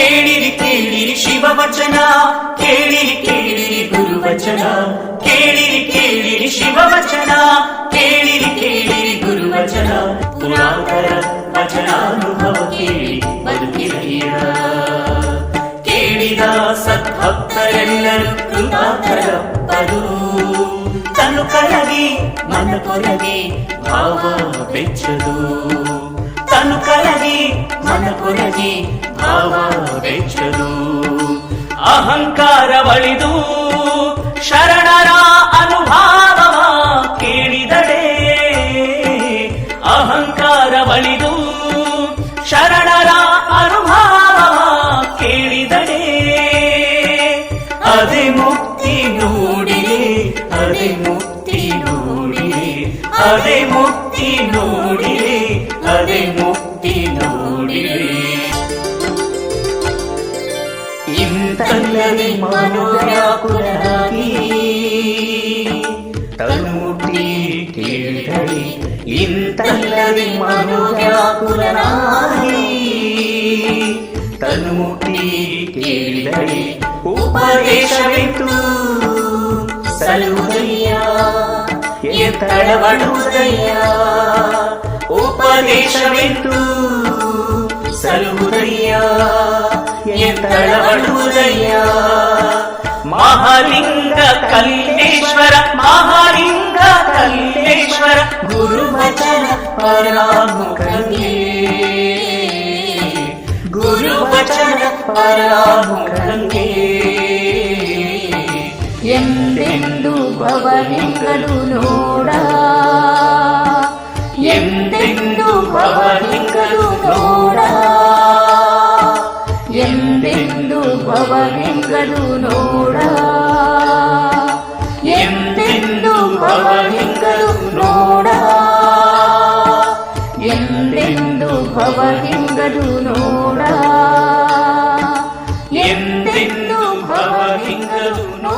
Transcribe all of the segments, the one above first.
ಕೇಳಿರಿ ಕೇಳಿರಿ ಶಿವವಚನ, ಕೇಳಿರಿ ಕೇಳಿರಿ ಗುರುವಚನ, ಕೇಳಿರಿ ಕೇಳಿರಿ ಶಿವವಚನ, ಕೇಳಿರಿ ಕೇಳಿರಿ ಗುರುವಚನ. ಪುರಾತರ ವಚನಾನುಭವ ಕೇಳಿ ಬದುಕಿರಯ್ಯ. ಕೇಳಿದ ಸದ್ಭಕ್ತರೆಲ್ಲರೂ ಕೃತಾರ್ಥರಪ್ಪರು. ತನು ಕರಗಿ ಮನ ಕೊರಗಿ ಭಾವ ಬೆಚ್ಚದು, ತನು ಕರಗಿ ಮನ ಕೊರಗಿ ಭಾವ ಬೆಚ್ಚದು. ಅಹಂಕಾರ ಬಳಿದು ಶರಣರ ಅನುಭಾವವ ಕೇಳಿದಡೆ, ಅಹಂಕಾರ ಬಳಿದು ಶರಣರ ಅನುಭಾವವ ಕೇಳಿದಡೆ. ಅದೇ ಮುಕ್ತಿ ನೋಡಿರಿ, ಅದೇ ಮುಕ್ತಿ ನೋಡಿರಿ, ಅದೇ ಮುಕ್ತಿ ನೋಡಿರಿ, ಅದೇ ಮುಕ್ತಿ ನೋಡಿರಿ. ಇಂತಲ್ಲದೆ ಮನೋವ್ಯಾಕುಲರಾಗಿ ತನ್ನುಟ್ಟಿ ಕೇಳಿದಳಿ, ಇಂತಲ್ಲದೆ ಮನೋವ್ಯಾಕುಲರಾಗಿ ತನ್ನುಟ್ಟಿ ಕೇಳಿದಳಿ. ಉಪದೇಶವಿತ್ತು ಸಲುದಯ್ಯ ತಡಬಡುವುದಯ್ಯ, ಉಪದೇಶವಿತ್ತು ಸಲುದಯ್ಯ ತಡಬಡುವುದಯ್ಯ. ಮಹಾಲಿಂಗ ಕಲ್ಲೇಶ್ವರ, ಮಹಾಲಿಂಗ ಕಲ್ಲೇಶ್ವರ ಗುರುವಚನ ಪರಾಮುಖಂಗೆ, ಗುರುವಚನ ಪರಾಮುಖಂಗೆ. ಎಂದೆಂದು ಭವಲಿಂಗರು ನೋಡ, ಎಂದೆಂದು ಭವಲಿಂಗರು ನೋಡ, ಎಂದೆಂದು ಭವಲಿಂಗರು ನೋಡ, ಎಂದೆಂದು ಭವಲಿಂಗರು ನೋಡ, ಎಂದೆಂದು ಭವಲಿಂಗರು ನೋಡ, ಎಂದೆಂದು ಭವಲಿಂಗರು ನೋಡ.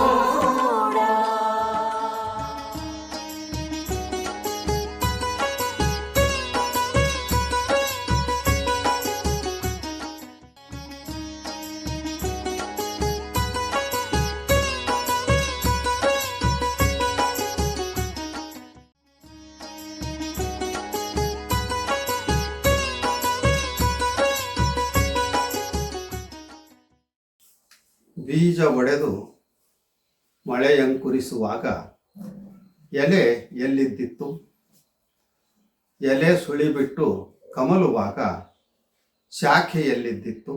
ಬೀಜ ಒಡೆದು ಮಳೆಯಂಕುರಿಸುವಾಗ ಎಲೆ ಎಲ್ಲಿದ್ದಿತ್ತು, ಎಲೆ ಸುಳಿಬಿಟ್ಟು ಕಮಲುವಾಗ ಶಾಖೆ ಎಲ್ಲಿದ್ದಿತ್ತು,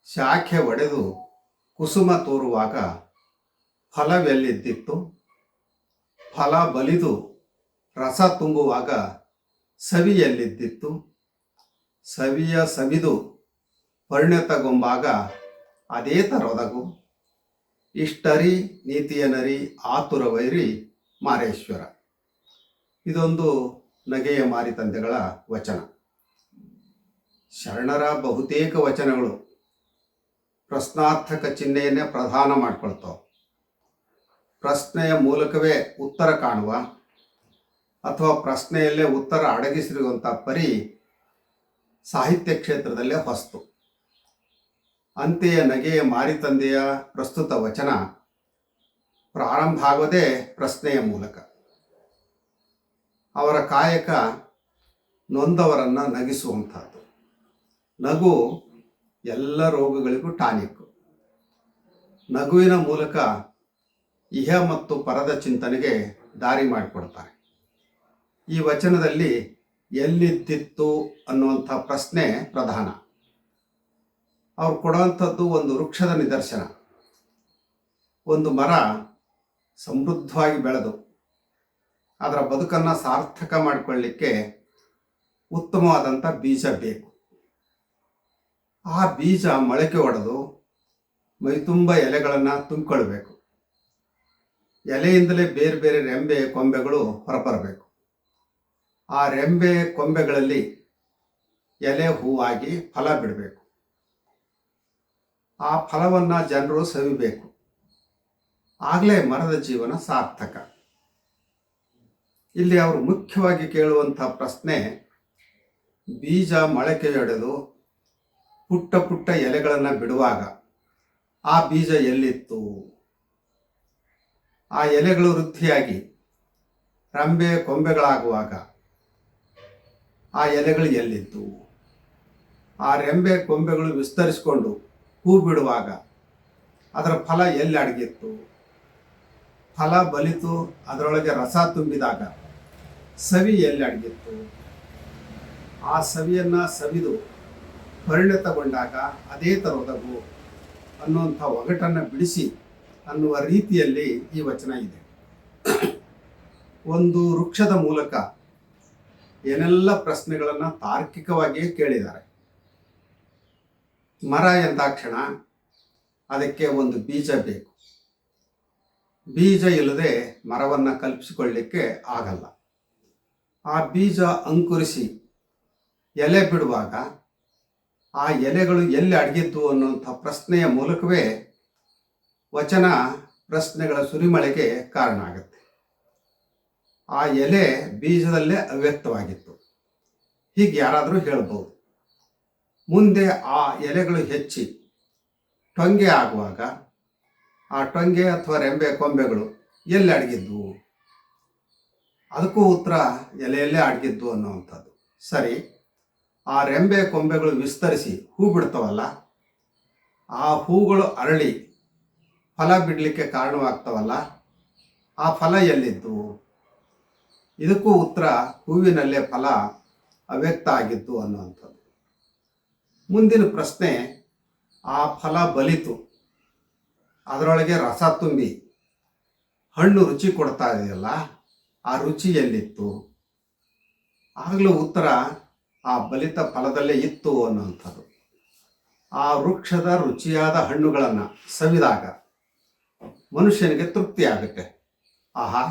ಶಾಖೆ ಒಡೆದು ಕುಸುಮ ತೋರುವಾಗ ಫಲವೆಲ್ಲಿದ್ದಿತ್ತು, ಫಲ ಬಲಿದು ರಸ ತುಂಬುವಾಗ ಸವಿಯಲ್ಲಿದ್ದಿತ್ತು, ಸವಿಯ ಸವಿದು ಪರಿಣತಗೊಂಬಾಗ ಅದೇ ತರೊದಗು. ಇಷ್ಟರಿ ನೀತಿಯ ನರಿ ಆತುರ ವೈರಿ ಮಾರೇಶ್ವರ. ಇದೊಂದು ನಗೆಯ ಮಾರಿತಂದೆಗಳ ವಚನ. ಶರಣರ ಬಹುತೇಕ ವಚನಗಳು ಪ್ರಶ್ನಾರ್ಥಕ ಚಿಹ್ನೆಯನ್ನೇ ಪ್ರಧಾನ ಮಾಡಿಕೊಳ್ತಾವೆ. ಪ್ರಶ್ನೆಯ ಮೂಲಕವೇ ಉತ್ತರ ಕಾಣುವ ಅಥವಾ ಪ್ರಶ್ನೆಯಲ್ಲೇ ಉತ್ತರ ಅಡಗಿಸಿರುವಂಥ ಪರಿ ಸಾಹಿತ್ಯ ಕ್ಷೇತ್ರದಲ್ಲೇ ಹೊಸ್ತು. ಅಂತೆಯೇ ನಗೆಯ ಮಾರಿತಂದೆಯ ಪ್ರಸ್ತುತ ವಚನ ಪ್ರಾರಂಭ ಆಗೋದೇ ಪ್ರಶ್ನೆಯ ಮೂಲಕ. ಅವರ ಕಾಯಕ ನೊಂದವರನ್ನು ನಗಿಸುವಂಥದ್ದು. ನಗು ಎಲ್ಲ ರೋಗಗಳಿಗೂ ಟಾನಿಕ್ಕು. ನಗುವಿನ ಮೂಲಕ ಇಹ ಮತ್ತು ಪರದ ಚಿಂತನೆಗೆ ದಾರಿ ಮಾಡಿಕೊಡ್ತಾರೆ. ಈ ವಚನದಲ್ಲಿ ಎಲ್ಲಿದ್ದಿತ್ತು ಅನ್ನುವಂಥ ಪ್ರಶ್ನೆ ಪ್ರಧಾನ. ಅವ್ರು ಕೊಡುವಂಥದ್ದು ಒಂದು ವೃಕ್ಷದ ನಿದರ್ಶನ. ಒಂದು ಮರ ಸಮೃದ್ಧವಾಗಿ ಬೆಳೆದು ಅದರ ಬದುಕನ್ನು ಸಾರ್ಥಕ ಮಾಡಿಕೊಳ್ಳಲಿಕ್ಕೆ ಉತ್ತಮವಾದಂಥ ಬೀಜ ಬೇಕು. ಆ ಬೀಜ ಮೊಳಕೆ ಒಡೆದು ಮೈತುಂಬ ಎಲೆಗಳನ್ನು ತುಂಬಿಕೊಳ್ಬೇಕು. ಎಲೆಯಿಂದಲೇ ಬೇರೆ ಬೇರೆ ರೆಂಬೆ ಕೊಂಬೆಗಳು ಹೊರಬರಬೇಕು. ಆ ರೆಂಬೆ ಕೊಂಬೆಗಳಲ್ಲಿ ಎಲೆ ಹೂವಾಗಿ ಫಲ ಬಿಡಬೇಕು. ಆ ಫಲವನ್ನು ಜನರು ಸವಿಬೇಕು. ಆಗಲೇ ಮರದ ಜೀವನ ಸಾರ್ಥಕ. ಇಲ್ಲಿ ಅವರು ಮುಖ್ಯವಾಗಿ ಕೇಳುವಂಥ ಪ್ರಶ್ನೆ, ಬೀಜ ಮೊಳಕೆಯೊಡೆದು ಪುಟ್ಟ ಪುಟ್ಟ ಎಲೆಗಳನ್ನು ಬಿಡುವಾಗ ಆ ಬೀಜ ಎಲ್ಲಿತ್ತು? ಆ ಎಲೆಗಳು ವೃದ್ಧಿಯಾಗಿ ರೆಂಬೆ ಕೊಂಬೆಗಳಾಗುವಾಗ ಆ ಎಲೆಗಳು ಎಲ್ಲಿತ್ತು? ಆ ರೆಂಬೆ ಕೊಂಬೆಗಳು ವಿಸ್ತರಿಸಿಕೊಂಡು ಹೂ ಬಿಡುವಾಗ ಅದರ ಫಲ ಎಲ್ಲಿ ಅಡಗಿತ್ತು? ಫಲ ಬಲಿತು ಅದರೊಳಗೆ ರಸ ತುಂಬಿದಾಗ ಸವಿ ಎಲ್ಲಿ ಅಡಗಿತ್ತು? ಆ ಸವಿಯನ್ನು ಸವಿದು ಪರಿಣತಗೊಂಡಾಗ ಅದೇ ತರೊದಗು ಅನ್ನುವಂಥ ಒಗಟನ್ನು ಬಿಡಿಸಿ ಅನ್ನುವ ರೀತಿಯಲ್ಲಿ ಈ ವಚನ ಇದೆ. ಒಂದು ವೃಕ್ಷದ ಮೂಲಕ ಏನೆಲ್ಲ ಪ್ರಶ್ನೆಗಳನ್ನು ತಾರ್ಕಿಕವಾಗಿಯೇ ಕೇಳಿದ್ದಾರೆ. ಮರ ಎಂದಾಕ್ಷಣ ಅದಕ್ಕೆ ಒಂದು ಬೀಜ ಬೇಕು. ಬೀಜ ಇಲ್ಲದೆ ಮರವನ್ನು ಕಲ್ಪಿಸಿಕೊಳ್ಳಲಿಕ್ಕೆ ಆಗಲ್ಲ. ಆ ಬೀಜ ಅಂಕುರಿಸಿ ಎಲೆ ಬಿಡುವಾಗ ಆ ಎಲೆಗಳು ಎಲ್ಲಿ ಅಡಗಿದ್ದು ಅನ್ನುವಂಥ ಪ್ರಶ್ನೆಯ ಮೂಲಕವೇ ವಚನ ಪ್ರಶ್ನೆಗಳ ಸುರಿಮಳೆಗೆ ಕಾರಣ ಆಗುತ್ತೆ. ಆ ಎಲೆ ಬೀಜದಲ್ಲೇ ಅವ್ಯಕ್ತವಾಗಿತ್ತು, ಹೀಗೆ ಯಾರಾದರೂ ಹೇಳ್ಬೋದು. ಮುಂದೆ ಆ ಎಲೆಗಳು ಹೆಚ್ಚಿ ಟೊಂಗೆ ಆಗುವಾಗ ಆ ಟೊಂಗೆ ಅಥವಾ ರೆಂಬೆ ಕೊಂಬೆಗಳು ಎಲ್ಲಿ ಅಡಗಿದ್ವು? ಅದಕ್ಕೂ ಉತ್ತರ ಎಲೆಯಲ್ಲೇ ಅಡಗಿದ್ದು ಅನ್ನುವಂಥದ್ದು. ಸರಿ, ಆ ರೆಂಬೆ ಕೊಂಬೆಗಳು ವಿಸ್ತರಿಸಿ ಹೂ ಬಿಡ್ತಾವಲ್ಲ, ಆ ಹೂಗಳು ಅರಳಿ ಫಲ ಬಿಡಲಿಕ್ಕೆ ಕಾರಣವಾಗ್ತಾವಲ್ಲ, ಆ ಫಲ ಎಲ್ಲಿದ್ದು? ಇದಕ್ಕೂ ಉತ್ತರ ಹೂವಿನಲ್ಲೇ ಫಲ ಅವ್ಯಕ್ತ ಆಗಿತ್ತು ಅನ್ನುವಂಥದ್ದು. ಮುಂದಿನ ಪ್ರಶ್ನೆ, ಆ ಫಲ ಬಲಿತು ಅದರೊಳಗೆ ರಸ ತುಂಬಿ ಹಣ್ಣು ರುಚಿ ಕೊಡ್ತಾ ಇದೆಯಲ್ಲ, ಆ ರುಚಿ ಎಲ್ಲಿತ್ತು? ಆಗಲೂ ಉತ್ತರ ಆ ಬಲಿತ ಫಲದಲ್ಲೇ ಇತ್ತು ಅನ್ನುವಂಥದ್ದು. ಆ ವೃಕ್ಷದ ರುಚಿಯಾದ ಹಣ್ಣುಗಳನ್ನು ಸವಿದಾಗ ಮನುಷ್ಯನಿಗೆ ತೃಪ್ತಿ ಆಗುತ್ತೆ. ಆಹಾ,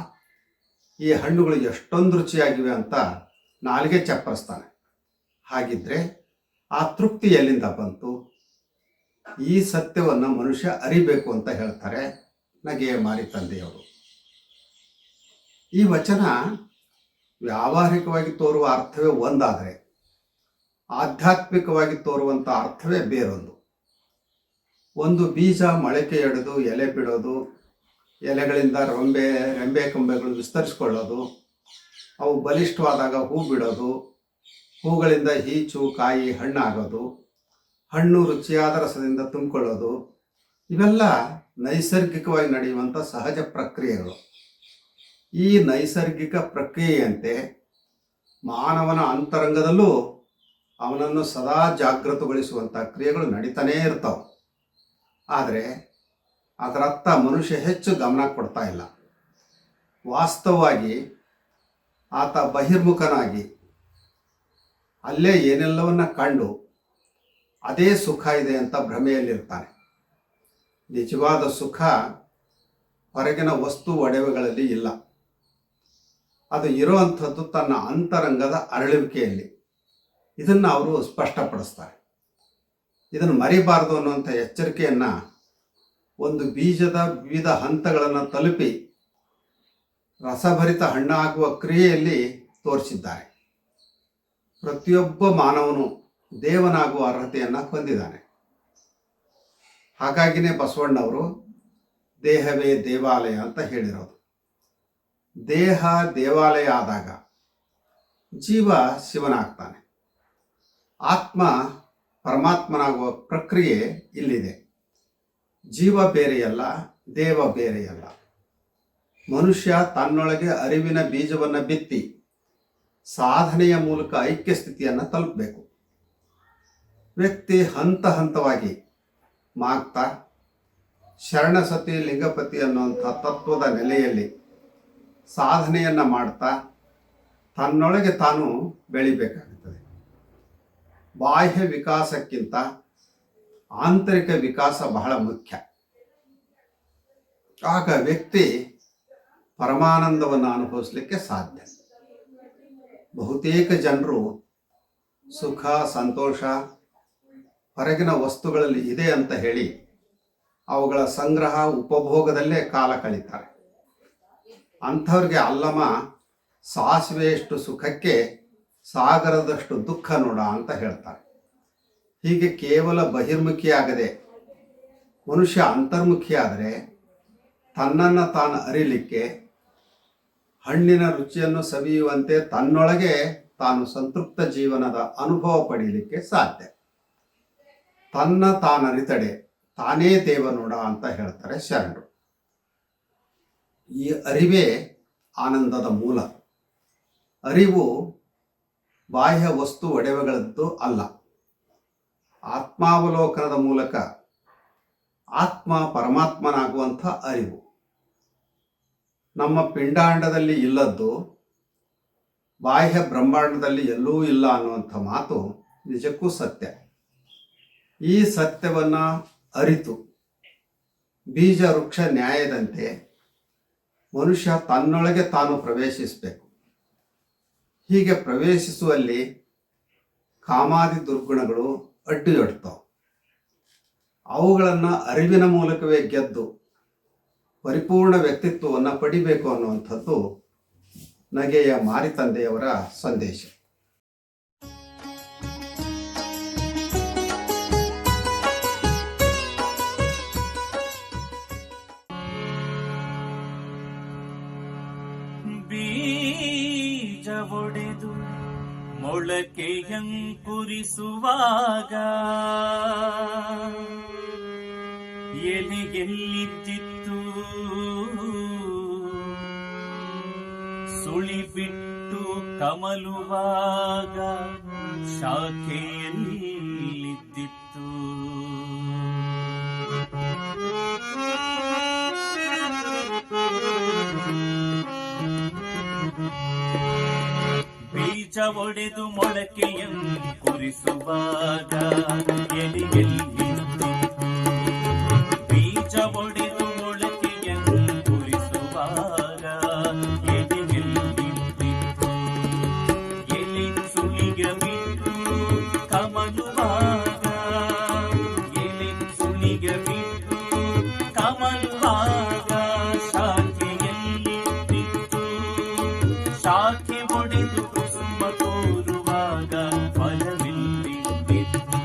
ಈ ಹಣ್ಣುಗಳು ಎಷ್ಟೊಂದು ರುಚಿಯಾಗಿವೆ ಅಂತ ನಾಲಿಗೆ ಚಪ್ಪರಿಸ್ತಾನೆ. ಹಾಗಿದ್ರೆ ಆ ತೃಪ್ತಿ ಎಲ್ಲಿಂದ ಬಂತು? ಈ ಸತ್ಯವನ್ನು ಮನುಷ್ಯ ಅರಿಬೇಕು ಅಂತ ಹೇಳ್ತಾರೆ ನಗೆಯ ಮಾರಿ ತಂದೆಯವರು. ಈ ವಚನ ವ್ಯಾವಹಾರಿಕವಾಗಿ ತೋರುವ ಅರ್ಥವೇ ಒಂದಾದರೆ, ಆಧ್ಯಾತ್ಮಿಕವಾಗಿ ತೋರುವಂಥ ಅರ್ಥವೇ ಬೇರೊಂದು. ಒಂದು ಬೀಜ ಮೊಳಕೆಯೊಡೆದು ಎಲೆ ಬಿಡೋದು, ಎಲೆಗಳಿಂದ ರೆಂಬೆ ಕೊಂಬೆಗಳು ವಿಸ್ತರಿಸ್ಕೊಳ್ಳೋದು, ಅವು ಬಲಿಷ್ಠವಾದಾಗ ಹೂ ಬಿಡೋದು, ಹೂಗಳಿಂದ ಹೀಚು ಕಾಯಿ ಹಣ್ಣಾಗೋದು, ಹಣ್ಣು ರುಚಿಯಾದ ರಸದಿಂದ ತುಂಬಿಕೊಳ್ಳೋದು, ಇವೆಲ್ಲ ನೈಸರ್ಗಿಕವಾಗಿ ನಡೆಯುವಂಥ ಸಹಜ ಪ್ರಕ್ರಿಯೆಗಳು. ಈ ನೈಸರ್ಗಿಕ ಪ್ರಕ್ರಿಯೆಯಂತೆ ಮಾನವನ ಅಂತರಂಗದಲ್ಲೂ ಅವನನ್ನು ಸದಾ ಜಾಗೃತಗೊಳಿಸುವಂಥ ಕ್ರಿಯೆಗಳು ನಡೀತಾನೇ ಇರ್ತಾವೆ. ಆದರೆ ಅದರತ್ತ ಮನುಷ್ಯ ಹೆಚ್ಚು ಗಮನ ಕೊಡ್ತಾ ಇಲ್ಲ. ವಾಸ್ತವವಾಗಿ ಆತ ಬಹಿರ್ಮುಖನಾಗಿ ಅಲ್ಲೇ ಏನೆಲ್ಲವನ್ನ ಕಂಡು ಅದೇ ಸುಖ ಇದೆ ಅಂತ ಭ್ರಮೆಯಲ್ಲಿರ್ತಾನೆ. ನಿಜವಾದ ಸುಖ ಹೊರಗಿನ ವಸ್ತು ಒಡವೆಗಳಲ್ಲಿ ಇಲ್ಲ. ಅದು ಇರುವಂಥದ್ದು ತನ್ನ ಅಂತರಂಗದ ಅರಳುವಿಕೆಯಲ್ಲಿ. ಇದನ್ನು ಅವರು ಸ್ಪಷ್ಟಪಡಿಸ್ತಾರೆ. ಇದನ್ನು ಮರಿಬಾರದು ಅನ್ನುವಂಥ ಎಚ್ಚರಿಕೆಯನ್ನು ಒಂದು ಬೀಜದ ವಿವಿಧ ಹಂತಗಳನ್ನು ತಲುಪಿ ರಸಭರಿತ ಹಣ್ಣಾಗುವ ಕ್ರಿಯೆಯಲ್ಲಿ ತೋರಿಸಿದ್ದಾರೆ. ಪ್ರತಿಯೊಬ್ಬ ಮಾನವನು ದೇವನಾಗುವ ಅರ್ಹತೆಯನ್ನು ಹೊಂದಿದ್ದಾನೆ. ಹಾಗಾಗಿನೇ ಬಸವಣ್ಣವರು ದೇಹವೇ ದೇವಾಲಯ ಅಂತ ಹೇಳಿರೋದು. ದೇಹ ದೇವಾಲಯ ಆದಾಗ ಜೀವ ಶಿವನಾಗ್ತಾನೆ. ಆತ್ಮ ಪರಮಾತ್ಮನಾಗುವ ಪ್ರಕ್ರಿಯೆ ಇಲ್ಲಿದೆ. ಜೀವ ಬೇರೆಯಲ್ಲ, ದೇವ ಬೇರೆಯಲ್ಲ. ಮನುಷ್ಯ ತನ್ನೊಳಗೆ ಅರಿವಿನ ಬೀಜವನ್ನು ಬಿತ್ತಿ ಸಾಧನೆಯ ಮೂಲಕ ಐಕ್ಯ ಸ್ಥಿತಿಯನ್ನು ತಲುಪಬೇಕು. ವ್ಯಕ್ತಿ ಹಂತ ಹಂತವಾಗಿ ಮಾಗ್ತಾ ಶರಣಸತಿ ಲಿಂಗಪತಿ ಅನ್ನುವಂಥ ತತ್ವದ ನೆಲೆಯಲ್ಲಿ ಸಾಧನೆಯನ್ನು ಮಾಡ್ತಾ ತನ್ನೊಳಗೆ ತಾನು ಬೆಳಿಬೇಕಾಗುತ್ತದೆ. ಬಾಹ್ಯ ವಿಕಾಸಕ್ಕಿಂತ ಆಂತರಿಕ ವಿಕಾಸ ಬಹಳ ಮುಖ್ಯ. ಆಗ ವ್ಯಕ್ತಿ ಪರಮಾನಂದವನ್ನು ಅನುಭವಿಸಲಿಕ್ಕೆ ಸಾಧ್ಯ. ಬಹುತೇಕ ಜನರು ಸುಖ ಸಂತೋಷ ಹೊರಗಿನ ವಸ್ತುಗಳಲ್ಲಿ ಇದೆ ಅಂತ ಹೇಳಿ ಅವುಗಳ ಸಂಗ್ರಹ ಉಪಭೋಗದಲ್ಲೇ ಕಾಲ ಕಳೀತಾರೆ. ಅಂಥವ್ರಿಗೆ ಅಲ್ಲಮ ಸಾಸಿವೆಯಷ್ಟು ಸುಖಕ್ಕೆ ಸಾಗರದಷ್ಟು ದುಃಖ ನೋಡ ಅಂತ ಹೇಳ್ತಾರೆ. ಹೀಗೆ ಕೇವಲ ಬಹಿರ್ಮುಖಿಯಾಗದೆ ಮನುಷ್ಯ ಅಂತರ್ಮುಖಿಯಾದರೆ ತನ್ನನ್ನು ತಾನು ಅರಿಲಿಕ್ಕೆ, ಹಣ್ಣಿನ ರುಚಿಯನ್ನು ಸವಿಯುವಂತೆ ತನ್ನೊಳಗೆ ತಾನು ಸಂತೃಪ್ತ ಜೀವನದ ಅನುಭವ ಪಡೀಲಿಕ್ಕೆ ಸಾಧ್ಯ. ತನ್ನ ತಾನರಿತಡೆ ತಾನೇ ದೇವನೋಡ ಅಂತ ಹೇಳ್ತಾರೆ ಶರಣರು. ಈ ಅರಿವೇ ಆನಂದದ ಮೂಲ. ಅರಿವು ಬಾಹ್ಯ ವಸ್ತು ಒಡವೆಗಳದ್ದು ಅಲ್ಲ. ಆತ್ಮಾವಲೋಕನದ ಮೂಲಕ ಆತ್ಮ ಪರಮಾತ್ಮನಾಗುವಂಥ ಅರಿವು. ನಮ್ಮ ಪಿಂಡಾಂಡದಲ್ಲಿ ಇಲ್ಲದ್ದು ಬಾಹ್ಯ ಬ್ರಹ್ಮಾಂಡದಲ್ಲಿ ಎಲ್ಲೂ ಇಲ್ಲ ಅನ್ನುವಂಥ ಮಾತು ನಿಜಕ್ಕೂ ಸತ್ಯ. ಈ ಸತ್ಯವನ್ನು ಅರಿತು ಬೀಜ ವೃಕ್ಷ ನ್ಯಾಯದಂತೆ ಮನುಷ್ಯ ತನ್ನೊಳಗೆ ತಾನು ಪ್ರವೇಶಿಸಬೇಕು. ಹೀಗೆ ಪ್ರವೇಶಿಸುವಲ್ಲಿ ಕಾಮಾದಿ ದುರ್ಗುಣಗಳು ಅಡ್ಡಿಯೊಡ್ತಾವೆ. ಅವುಗಳನ್ನು ಅರಿವಿನ ಮೂಲಕವೇ ಗೆದ್ದು ಪರಿಪೂರ್ಣ ವ್ಯಕ್ತಿತ್ವವನ್ನು ಪಡಿಬೇಕು ಅನ್ನುವಂಥದ್ದು ನಗೆಯ ಮಾರಿತಂದೆಯವರ ಸಂದೇಶ. ಬೀಜ ಒಡೆದು ಮೊಳಕೆಯಂಕುರಿಸುವಾಗ ಎಲೆಗೆಲ್ಲಿದ್ದಿತ್ತು ಸುಳಿಬಿಟ್ಟು ಕಮಲುವಾಗ ಶಾಖೆಯಲ್ಲಿದ್ದಿತ್ತು. ಬೀಜ ಒಡೆದು ಮೊಳಕೆಯಂಕುರಿಸುವಾಗ ಎಲೆಗೆಲ್ಲಿತ್ತು. ಬೀಜ ಒಡೆದು ಮೊಳಕೆಯಂಕುರಿಸುವಾಗ ಎಲೆಗೆಲ್ಲಿತ್ತು. ಎಲೆ ಸುಳಿಗ ಬಿಟ್ಟು ಕಮಲುವಾಗ, ಎಲೆ ಸುಳಿಗ ಬಿಟ್ಟು ಕಮಲುವಾಗ ಶಾಖೆಯಲ್ಲಿದ್ದಿತ್ತು. ಶಾಖೆ ಒಡೆದು ಕುಸುಮ ತೋರುವಾಗ ಫಲವಿಲ್ಲಿದ್ದಿತ್ತು.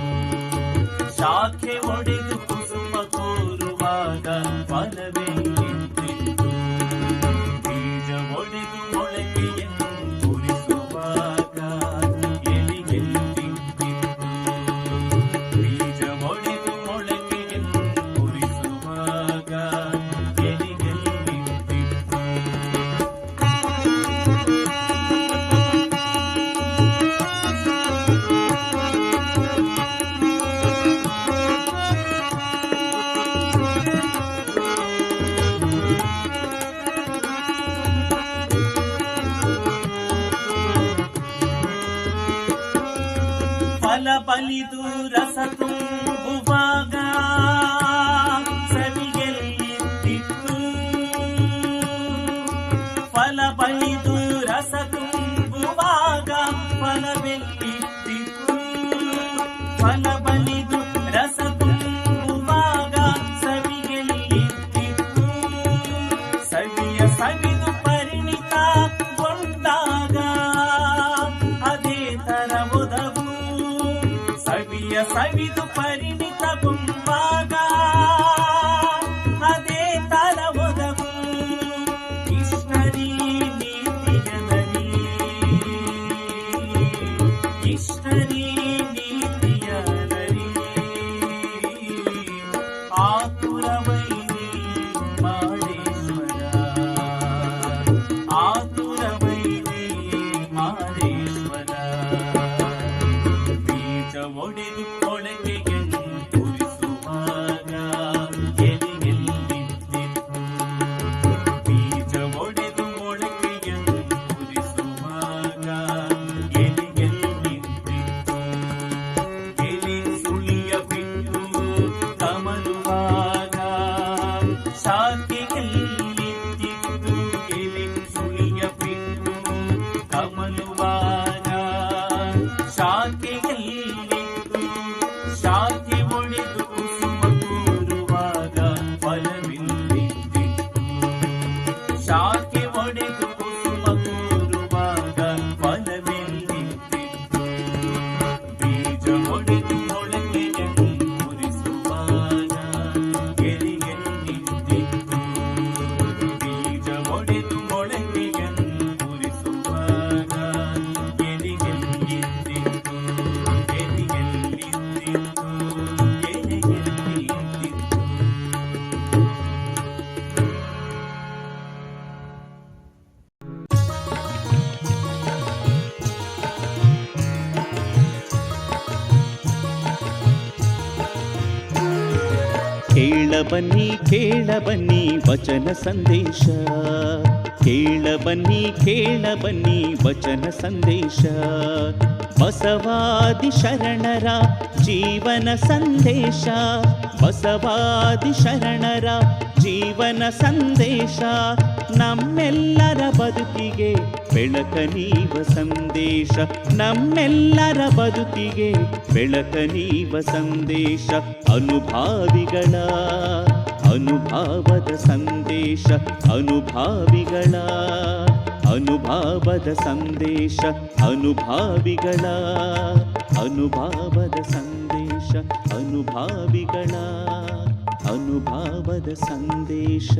ಶಾಖೆ ಒಡೆದು ಕುಸುಮ ತೋರುವಾಗ ಫಲವಿಲ್ಲಿದ್ದಿತ್ತು. ಬೀಜ ಒಡೆದು ಮೊಳಕೆಯಂಕುರಿಸುವಾಗ ಎಲೆಗೆಲ್ಲಿದ್ದಿತ್ತು. ಬೀಜ ಒಡೆದು ಮೊಳಕೆಯಂಕುರಿಸುವಾಗ ಎಲೆಗೆಲ್ಲಿದ್ದಿತ್ತು. ಫಲ ಬಲಿದು ರಸ ತುಂಬುವಾಗ ಸವಿಗೆಲ್ಲಿದ್ದಿತ್ತು. ಫಲ ಬಲಿದು ರಸ ತುಂಬುವಾಗ ಫಲವೆಲ್ಲಿದ್ದಿತ್ತು. ಫಲ ಬಲಿದು ರಸ ತುಂಬುವಾಗ ಸವಿಗೆಲ್ಲಿದ್ದಿತ್ತು. ಸವಿಯ ಸವಿದು ಪರಿಣಿತಗೊಂಡಾಗ ಅದೇ ತರ ಒದವು. ಸವಿಯ ಸವಿದು ಪರಿಣಿತಗೊಂಡಾಗ ಅದೇ ತರ ಒದವು. ಇಷ್ಟರೀ ನೀತಿಯನರಿ, ಇಷ್ಟರೀ ನೀತಿಯನರಿ. ಆತುರವೈರಿ ಮಾರೇಶ್ವರ, ಆತುರವೈರಿ ಮಾರೇಶ್ವರ. ಬೀಜ ಒಡೆದು ಮೊಳಕೆಯಂಕುರಿಸುವಾಗ ಎಲೆಗೆಲ್ಲಿದ್ದಿತ್ತು. ಬೀಜ ಒಡೆದು ಮೊಳಕೆಯಂಕುರಿಸುವಾಗ ಎಲೆಗೆಲ್ಲಿದ್ದಿತ್ತು. ಎಲೆ ಸುಳಿಯ ಬಿಟ್ಟು ಕಮಲುವಾಗ ಶಾಖೆಯಲ್ಲಿದ್ದಿತ್ತು. ಎಲೆ ಸುಳಿಯ ಬಿಟ್ಟು ಕಮಲುವಾಗ ಶಾಖೆಯಲ್ಲಿತ್ತು. ಶಾಖೆ ಒಡೆದು ಕುಸುಮ ತೋರುವಾಗ ಫಲವಿಲ್ಲಿದ್ದಿತ್ತು. ಶಾಖೆ ಒಡೆದು ಕುಸುಮ ತೋರುವಾಗ ಫಲವಿಲ್ಲಿದ್ದಿತ್ತು. ಬೀಜ ಒಡೆದು ಮೊಳಕೆ ಬನ್ನಿ ಕೇಳ ಬನ್ನಿ ವಚನ ಸಂದೇಶ, ಕೇಳ ಬನ್ನಿ ವಚನ ಸಂದೇಶ. ಬಸವಾದಿ ಶರಣರ ಜೀವನ ಸಂದೇಶ, ಬಸವಾದಿ ಶರಣರ ಜೀವನ ಸಂದೇಶ. ನಮ್ಮೆಲ್ಲರ ಬದುಕಿಗೆ ಬೆಳಕ ನೀವ ಸಂದೇಶ, ನಮ್ಮೆಲ್ಲರ ಬದುಕಿಗೆ ಬೆಳಕ ನೀವ ಸಂದೇಶ. ಅನುಭಾವಿಗಳ ಅನುಭಾವದ ಸಂದೇಶ, ಅನುಭಾವಿಗಳ ಅನುಭಾವದ ಸಂದೇಶ, ಅನುಭಾವಿಗಳ ಅನುಭಾವದ ಸಂದೇಶ, ಅನುಭಾವಿಗಳ ಅನುಭಾವದ ಸಂದೇಶ.